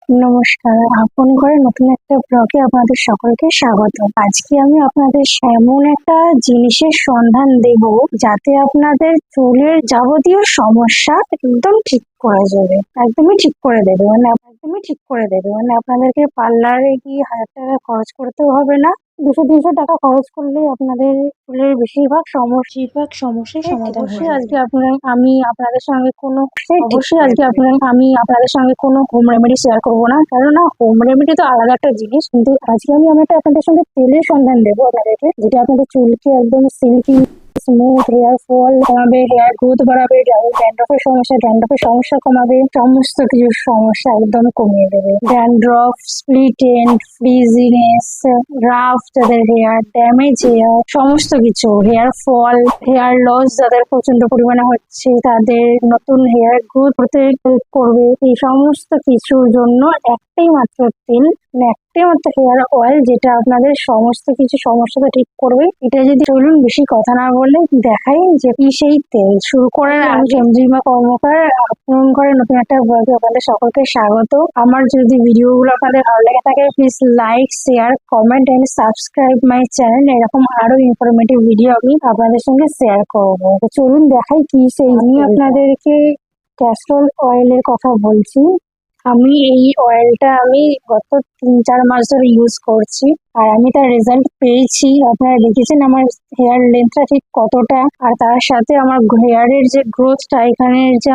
নমস্কার, আপন ঘরে নতুন একটা ব্লগে আপনাদের সকলকে স্বাগত। আজকে আমি আপনাদের এমন একটা জিনিসের সন্ধান দেব যাতে আপনাদের চুলের যাবতীয় সমস্যা একদম ঠিক করা যাবে, একদমই ঠিক করে দেবে, মানে আপনাদেরকে পার্লারে গিয়ে 1000 টাকা খরচ করতেও হবে না। 200-300 টাকা খরচ করলেই আপনাদের চুলের বেশিরভাগ সমস্যার সমাধান হয়ে যাবে। অবশ্যই আজকে আমি আপনাদের সঙ্গে কোনো হোম রেমেডি শেয়ার করবো না, কেননা হোম রেমেডি তো আলাদা একটা জিনিস। কিন্তু আজকে আমি একটা আপনাদের সঙ্গে তেলের সন্ধান দেবো আপনাদেরকে, যেটা আপনাদের চুলকে একদম সিল্কি স্মুথ, হেয়ার ফল কমাবে, হেয়ার গ্রোথ বাড়াবে, ড্যান্ড্রফের সমস্যা কমাবে, সমস্ত কিছু সমস্যা একদম কমিয়ে দেবে। Dandruff, split and, frizziness, rough যাদের হেয়ার, ড্যামেজ হেয়ার, সমস্ত কিছু, হেয়ার ফল, হেয়ার লস যাদের প্রচন্ড পরিমাণে হচ্ছে, তাদের নতুন হেয়ার গ্রোথ হতে হেল্প করবে। এই সমস্ত কিছুর জন্য একটাই মাত্র তেল, মানে একটাই মাত্র হেয়ার অয়েল, যেটা আপনাদের সমস্ত কিছু সমস্যাকে ঠিক করবে। এটা যদি চলুন বেশি কথা না বলে দেখাই যে কি সেই তেল। শুরু করার আমি চন্দ্রিমা কর্মকার, আপন ঘরে নতুন একটা ব্লগে আপনাদের সকলকে স্বাগত। আমার যদি ভিডিওগুলো আপনাদের ভালো লেগে থাকে, please like, share, comment and subscribe my channel. এরকম আরো ইনফরমেটিভ ভিডিও আমি আপনাদের সঙ্গে শেয়ার করবো। তো চলুন দেখাই কি সেই। আমি আপনাদেরকে ক্যাস্টর অয়েলের কথা বলছি। আমি এই অয়েলটা গত 3-4 মাস ধরে ইউজ করছি, আর আমি তার রেজাল্ট পেয়েছি। আপনারা দেখেছেন আমার হেয়ার লেন্থটা ঠিক কতটা, আর তার সাথে আমার হেয়ারের যে গ্রোথটা, এখানে যে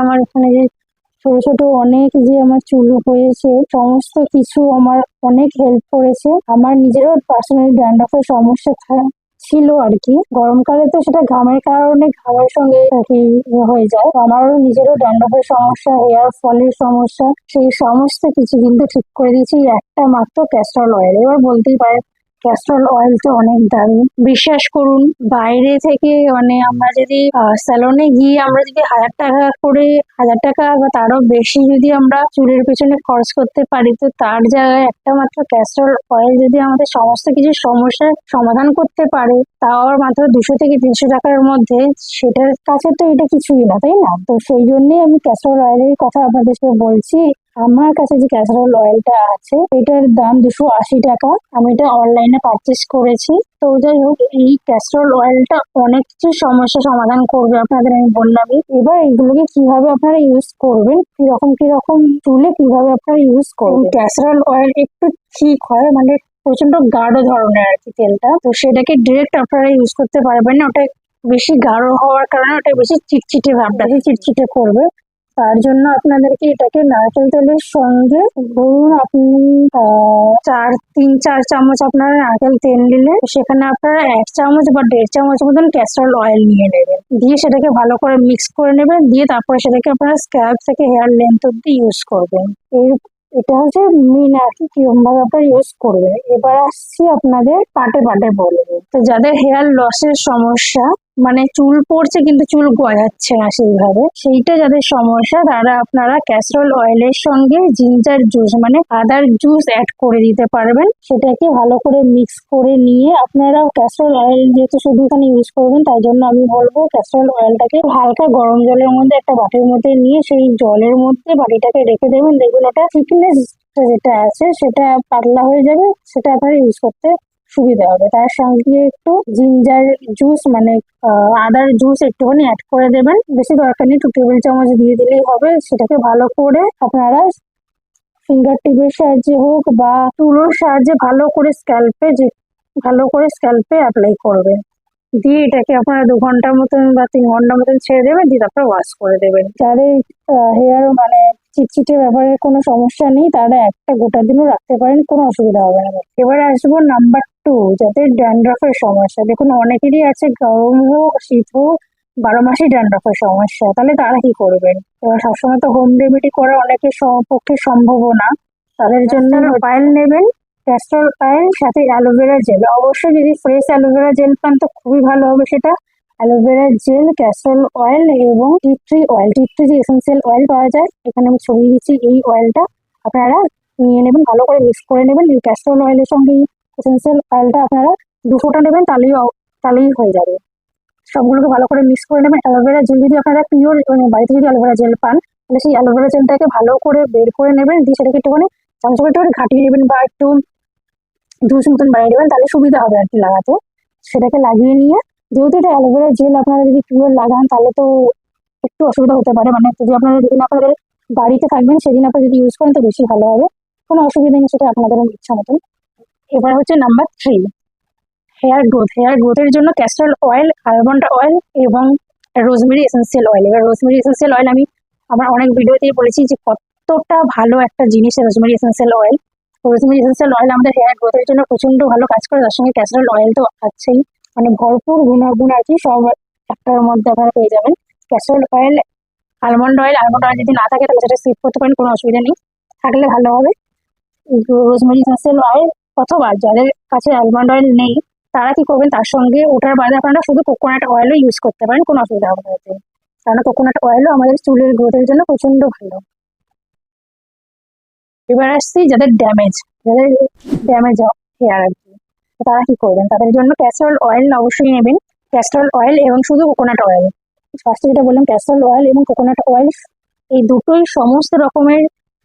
ছোট ছোট অনেক যে আমার চুল হয়েছে, সমস্ত কিছু আমার অনেক হেল্প করেছে। আমার নিজেরও পার্সোনালি ড্যান্ড্রফের সমস্যা ছিল আর কি। গরমকালে তো সেটা ঘামের কারণে ঘামের সঙ্গে আর কি হয়ে যায়। তো আমারও নিজেরও ড্যান্ড্রফের সমস্যা, হেয়ার ফলের সমস্যা, সেই সমস্ত কিছু কিন্তু ঠিক করে দিয়েছি এই একটা মাত্র ক্যাস্টর অয়েল। এবার বলতেই পারেন ক্যাস্টর অয়েল তো অনেক দামি। বিশ্বাস করুন, বাইরে থেকে মানে আমরা যদি স্যালনে গিয়ে আমরা যদি 1000 টাকা বা তারও বেশি যদি আমরা চুলের পেছনে খরচ করতে পারি, তো তার জায়গায় একটা মাত্র ক্যাস্টর অয়েল যদি আমাদের সমস্ত কিছু সমস্যার সমাধান করতে পারে, তাও আবার মাত্র 200 থেকে 300 টাকার মধ্যে, সেটার কাছে তো এটা কিছুই না, তাই না? তো সেই জন্যই আমি ক্যাস্টর অয়েলের কথা আপনাদেরকে বলছি। আমার কাছে যে ক্যাস্টর অয়েলটা আছে, এটার দাম 280 টাকা। আমি এটা অনলাইনে পারচেস করেছি। তো যাই হোক, এই ক্যাস্টর অয়েলটা অনেক কিছু সমস্যা সমাধান করবে আপনাদের, আমি বললামই। এবার এগুলোকে কিভাবে আপনারা ইউজ করবেন, কিরকম চুলে কিভাবে আপনারা ইউজ করবেন। ক্যাস্টর অয়েল একটু ঠিক হয়, মানে প্রচন্ড গাঢ় ধরনের আর কি তেলটা, তো সেটাকে ডিরেক্ট আপনারা ইউজ করতে পারবেন না। ওটা বেশি গাঢ় হওয়ার কারণে ওটা বেশি চিটচিটে করবে। তার জন্য আপনাদেরকে এটাকে নারকেল তেলের সঙ্গে, ধরুন আপনি 3-4 চামচ আপনারা নারকেল তেল নিলে, সেখানে আপনারা 1 চামচ বা 1.5 চামচ মতন ক্যাস্টর অয়েল নিয়ে নেবেন, দিয়ে সেটাকে ভালো করে মিক্স করে নেবেন, দিয়ে তারপরে সেটাকে আপনারা স্ক্যাল্প থেকে হেয়ার লেন্থ অব্দি ইউজ করবেন। এটা হচ্ছে মেন আর কি, কিরকম ভাবে আপনারা ইউজ করবেন। এবার আসছি আপনাদের পাটে পাটে বলবো। তো যাদের হেয়ার লসের সমস্যা, মানে চুল পড়ছে কিন্তু চুল গজাচ্ছে না সেইভাবে, সেইটা যাদের সমস্যা, তারা আপনারা ক্যাস্টর অয়েলের সঙ্গে জিঞ্জার জুস মানে আদার জুস অ্যাড করে দিতে পারবেন। সেটাকে ভালো করে মিক্স করে নিয়ে আপনারা ক্যাস্টর অয়েল যেহেতু শুধু এখানে ইউজ করবেন, তাই জন্য আমি বলবো ক্যাস্টর অয়েলটাকে হালকা গরম জলের মধ্যে একটা বাটির মধ্যে নিয়ে সেই জলের মধ্যে বাটিটাকে রেখে দেবেন। দেখবেন ওটা থিকনেস যেটা আছে সেটা পাতলা হয়ে যাবে, সেটা আপনারা ইউজ করতে সুবিধা হবে। তার সঙ্গে একটু জিঞ্জার জুস মানে আদার জুস একটুখানি অ্যাড করে দেবেন, বেশি দরকার নেই, 2 টেবিল চামচ দিয়ে দিলেই হবে। সেটাকে ভালো করে আপনারা ফিঙ্গার টিপের সাহায্যে হোক বা তুলোর সাহায্যে ভালো করে স্ক্যাল্পে অ্যাপ্লাই করবেন। দিয়ে এটাকে আপনারা 2 ঘন্টার মতন বা 3 ঘন্টার মতন ছেড়ে দেবেন, দিয়ে তারপর ওয়াশ করে দেবেন। যাদের হেয়ার মানে চিটচিটে ব্যাপারে কোনো সমস্যা নেই, তারা একটা গোটা দিনও রাখতে পারেন, কোনো অসুবিধা হবে না। এবার আসবো নাম্বার 2, যাদের ড্যান্ড্রফের সমস্যা। দেখুন, অনেকেরই আছে, গরম হোক শীত হোক 12 মাসই ড্যান্ড্রফের সমস্যা, তাহলে তারা কি করবেন? এবার সবসময় তো হোম রেমেডি করা অনেকের পক্ষে সম্ভব না। তাদের জন্য অয়েল নেবেন, ক্যাস্টর অয়েল, সাথে অ্যালোভেরা জেল। অবশ্যই যদি ফ্রেশ অ্যালোভেরা জেল পান তো খুবই ভালো হবে সেটা। অ্যালোভেরা জেল, ক্যাস্টর অয়েল এবং tea tree oil. Tea tree যে এসেন্সিয়াল অয়েল পাওয়া যায়, এখানে আমি ছড়িয়ে দিচ্ছি। এই অয়েলটা আপনারা নিয়ে নেবেন, ভালো করে মিক্স করে নেবেন। এই ক্যাস্টর অয়েলের সঙ্গে এসেন্সিয়াল অয়েলটা আপনারা 200টা নেবেন, তাহলেই হয়ে যাবে। সবগুলোকে ভালো করে মিক্স করে নেবেন। অ্যালোভেরা জেল যদি আপনারা পিওর মানে বাড়িতে যদি অ্যালোভেরা জেল পান, তাহলে সেই অ্যালোভেরা জেলটাকে ভালো করে বের করে নেবেন, দিয়ে সেটাকে একটুখানি চামচটা একটু ঘাটিয়ে নেবেন বা একটু ধুস মতন বানিয়ে নেবেন, তাহলে সুবিধা হবে আর কি লাগাতে। সেটাকে লাগিয়ে নিয়ে, যেহেতু এটা অ্যালোভেরা জেল আপনারা যদি পিওর লাগান তাহলে তো একটু অসুবিধা হতে পারে, মানে যদি আপনারা যেদিন আপনাদের বাড়িতে থাকবেন সেদিন আপনারা যদি ইউজ করেন তো বেশি ভালো হবে, কোনো অসুবিধা নেই, সেটা আপনাদের ইচ্ছা মতন। এবার হচ্ছে নাম্বার 3, হেয়ার গ্রোথ। হেয়ার গ্রোথের জন্য ক্যাস্টর অয়েল, আলমন্ড অয়েল এবং রোজমেরি এসেন্সিয়াল অয়েল। এবার রোজমেরি এসেন্সিয়াল অয়েল আমি আমার অনেক ভিডিওতেই বলেছি যে কতটা ভালো একটা জিনিস rosemary essential oil. Rosemary essential oil আমাদের হেয়ার গ্রোথের জন্য প্রচন্ড ভালো কাজ করে, তার সঙ্গে ক্যাস্টর অয়েল তো আছেই, মানে ভরপুর গুণাগুণ আর কি সব একটার মধ্যে আপনারা পেয়ে যাবেন। ক্যাস্টর অয়েল, আলমন্ড অয়েল যদি না থাকে তাহলে সেটা স্কিপ করতে পারেন, কোনো অসুবিধা নেই, থাকলে ভালো হবে। রোজমেরি এসেন্সিয়াল অয়েল, অথবা যাদের কাছে আলমন্ড অয়েল নেই তারা কি করবেন, তার সঙ্গে ওটার বাদে আপনারা শুধু কোকোনাট অয়েলও ইউজ করতে পারেন, কোনো অসুবিধা হবে না এতে। কারণ কোকোনাট অয়েলও আমাদের চুলের গ্রোথের জন্য প্রচন্ড ভালো। এবার আসছি যাদের ড্যামেজ হেয়ার আর কি, তো তারা কি করবেন, তাদের জন্য ক্যাস্টর অয়েল অবশ্যই নেবেন। ক্যাস্টর অয়েল এবং শুধু কোকোনাট অয়েল। ফার্স্টে যেটা বললাম ক্যাস্টর অয়েল এবং কোকোনাট অয়েল, এই দুটোই সমস্ত রকমের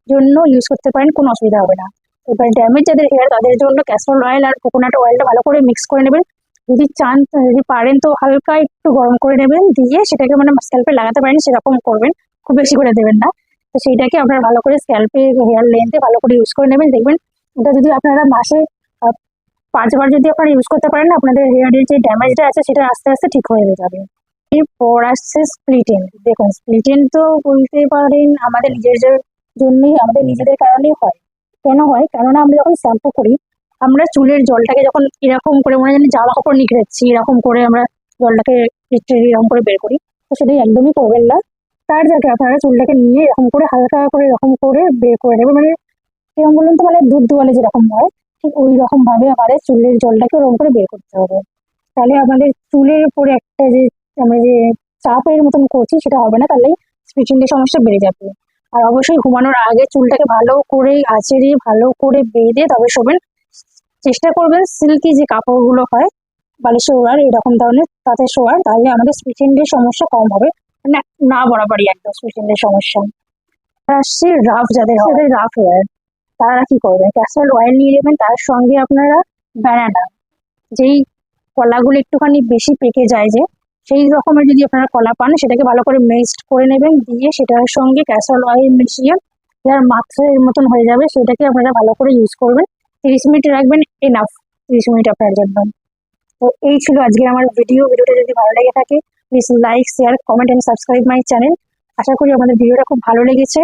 জন্য ইউজ করতে পারেন, কোনো অসুবিধা হবে না। এবার ড্যামেজ যাদের হেয়ার তাদের জন্য ক্যাস্টর অয়েল আর কোকোনাট অয়েলটা ভালো করে মিক্স করে নেবেন। যদি চান, যদি পারেন তো হালকা একটু গরম করে নেবেন, দিয়ে সেটাকে মানে স্ক্যাল্পে লাগাতে পারেন সেরকম করবেন, খুব বেশি করে দেবেন না। তো সেইটাকে আপনারা ভালো করে স্ক্যাল্পে হেয়ার লেন্থে ভালো করে ইউজ করে নেবেন। দেখবেন এটা যদি আপনারা মাসে 5 বার যদি আপনারা ইউজ করতে পারেন না, আপনাদের হেয়ারের যে ড্যামেজটা আছে সেটা আস্তে আস্তে ঠিক হয়ে যাবে। এরপর আসছে স্প্লিট এন্ড। দেখুন স্প্লিট এন্ড তো বলতে পারেন আমাদের নিজেদের জন্যই, আমাদের নিজেদের কারণেই হয়। কেন হয়? কেননা আমরা যখন শ্যাম্পু করি, আমরা চুলের জলটাকে যখন এরকম করে মনে হয় যেন জামা কাপড় নিখড়াচ্ছি, এরকম করে আমরা জলটাকে এরকম করে বের করি, তো সেটাই একদমই করবেন না। তার জায়গায় আপনারা চুলটাকে নিয়ে এরকম করে হালকা করে এরকম করে বের করে নেবেন, মানে এরকম বলুন তো, মানে দুধ দুয়ালে যেরকম হয় ঠিক ওই রকম ভাবে আমাদের চুলের জলটাকে ওরকম করে বের করতে হবে। তাহলে আমাদের চুলের উপরে একটা যে আমরা যে চাপের মতন করছি সেটা হবে না, তাহলেই স্প্লিটেন্ডের সমস্যা বেড়ে যাবে। আর অবশ্যই ঘুমানোর আগে চুলটাকে ভালো করে আঁচড়ে ভালো করে বেঁধে তবে শোবেন। চেষ্টা করবেন সিল্কি যে কাপড়গুলো হয় বালিশে ওড়ার এরকম ধরনের তাতে শোয়ার, তাহলে আমাদের স্প্লিটেন্ডের সমস্যা কম হবে, মানে না বরাবরই একদম স্প্লিটেন্ডের সমস্যা। আর আসছে রাফ, যাদের রাফ হেয়ার তারা কি করবেন, ক্যাস্টর অয়েল নিয়ে নেবেন, তার সঙ্গে আপনারা ব্যানানা, যেই কলাগুলো একটুখানি বেশি পেকে যায় যে সেই রকমের যদি আপনারা কলা পান সেটাকে ভালো করে মিক্সড করে নেবেন, দিয়ে সেটার সঙ্গে ক্যাস্টর অয়েল মিশিয়ে যার মাথার মতন হয়ে যাবে সেটাকে আপনারা ভালো করে ইউজ করবেন। 30 মিনিট রাখবেন, এনাফ 30 মিনিট আপনার জন্য। তো এই ছিল আজকে আমার ভিডিওটা যদি ভালো লেগে থাকে please like, share, comment and subscribe my channel. আশা করি আমাদের ভিডিওটা খুব ভালো লেগেছে।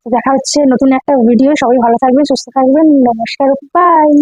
দেখা হচ্ছে নতুন একটা ভিডিও, সবাই ভালো থাকবেন, সুস্থ থাকবেন, নমস্কার, বাই।